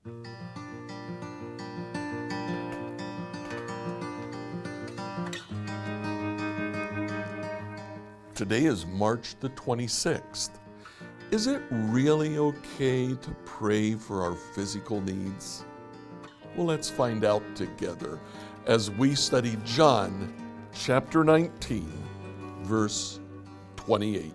Today is March the 26th. Is it really okay to pray for our physical needs? Well, let's find out together as we study John chapter 19, verse 28.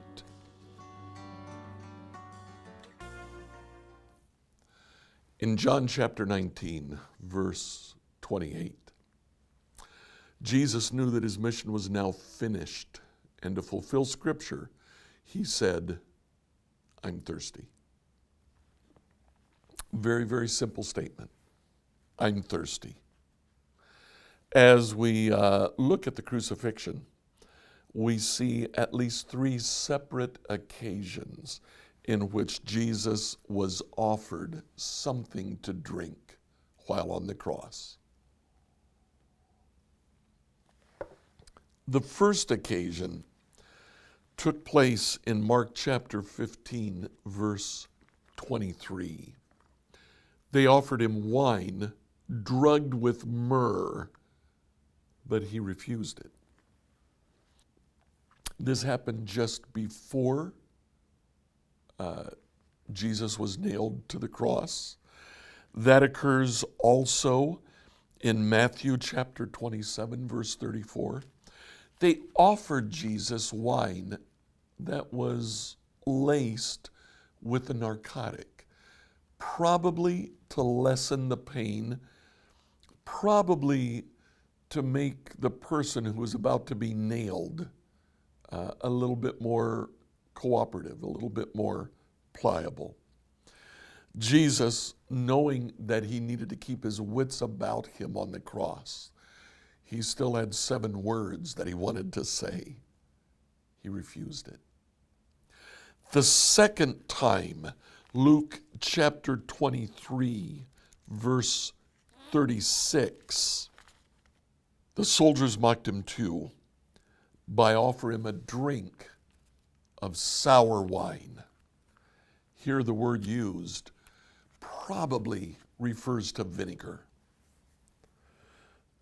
In John chapter 19, verse 28, Jesus knew that his mission was now finished, and to fulfill Scripture, he said, "I'm thirsty." Very, very simple statement. I'm thirsty. As we look at the crucifixion, we see at least three separate occasions in which Jesus was offered something to drink while on the cross. The first occasion took place in Mark chapter 15, verse 23. They offered him wine drugged with myrrh, but he refused it. This happened just before Jesus was nailed to the cross. That occurs also in Matthew chapter 27, verse 34. They offered Jesus wine that was laced with a narcotic, probably to lessen the pain, probably to make the person who was about to be nailed a little bit more cooperative, a little bit more pliable. Jesus, knowing that he needed to keep his wits about him on the cross, he still had 7 words that he wanted to say. He refused it. The second time, Luke chapter 23, verse 36, the soldiers mocked him too by offering him a drink of sour wine. Here the word used probably refers to vinegar.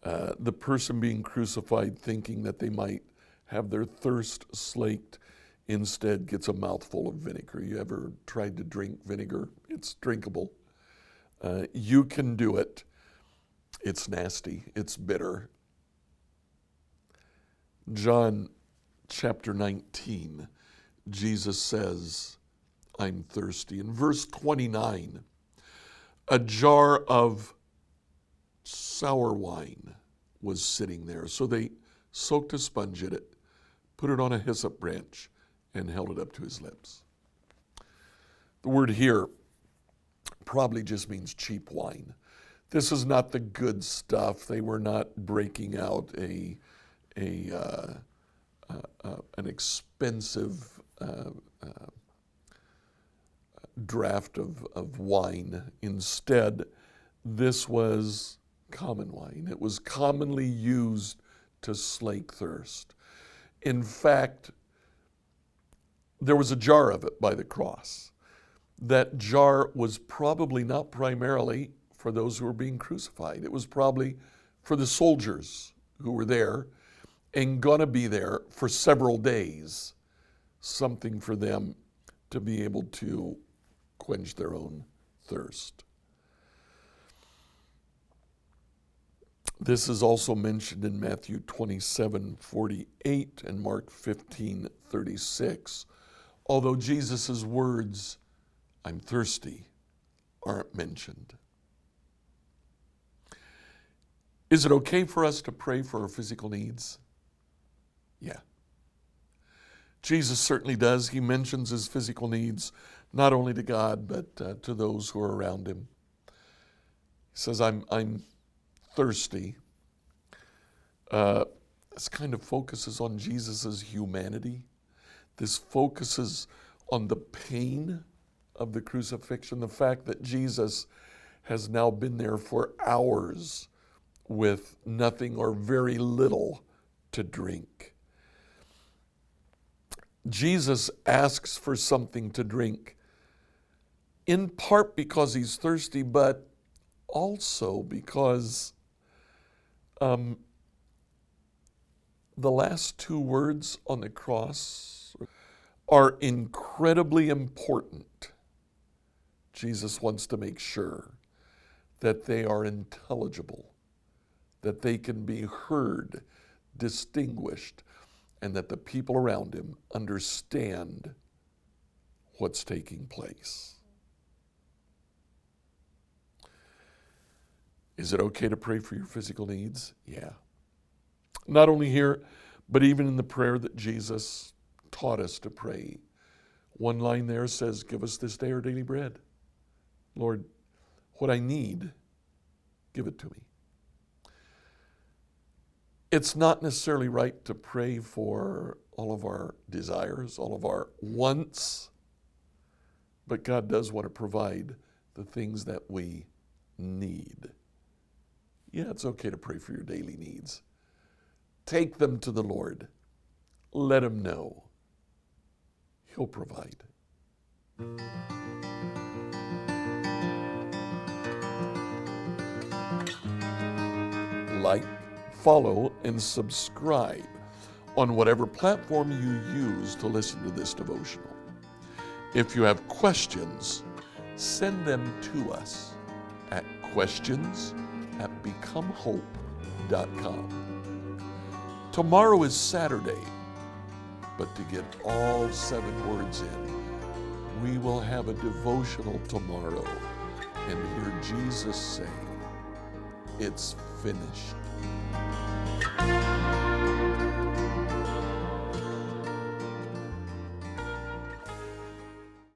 The person being crucified, thinking that they might have their thirst slaked, instead gets a mouthful of vinegar. You ever tried to drink vinegar? It's drinkable. You can do it. It's nasty. It's bitter. John chapter 19, Jesus says, "I'm thirsty." In verse 29, a jar of sour wine was sitting there. So they soaked a sponge in it, put it on a hyssop branch, and held it up to his lips. The word here probably just means cheap wine. This is not the good stuff. They were not breaking out an expensive draft of wine. Instead, this was common wine. It was commonly used to slake thirst. In fact, there was a jar of it by the cross. That jar was probably not primarily for those who were being crucified. It was probably for the soldiers who were there and gonna be there for several days. Something for them to be able to quench their own thirst. This is also mentioned in Matthew 27:48 and Mark 15:36, although Jesus' words, "I'm thirsty," aren't mentioned. Is it okay for us to pray for our physical needs? Yeah. Jesus certainly does. He mentions his physical needs not only to God, but to those who are around him. He says, I'm thirsty. This kind of focuses on Jesus' humanity. This focuses on the pain of the crucifixion, the fact that Jesus has now been there for hours with nothing or very little to drink. Jesus asks for something to drink, in part because he's thirsty, but also because the last two words on the cross are incredibly important. Jesus wants to make sure that they are intelligible, that they can be heard, distinguished, and that the people around him understand what's taking place. Is it okay to pray for your physical needs? Yeah. Not only here, but even in the prayer that Jesus taught us to pray. One line there says, give us this day our daily bread. Lord, what I need, give it to me. It's not necessarily right to pray for all of our desires, all of our wants, but God does want to provide the things that we need. Yeah, it's okay to pray for your daily needs. Take them to the Lord. Let him know. He'll provide. Like, follow, and subscribe on whatever platform you use to listen to this devotional. If you have questions, send them to us at questions@becomehope.com. Tomorrow is Saturday, but to get all 7 words in, we will have a devotional tomorrow and hear Jesus say, "It's finished."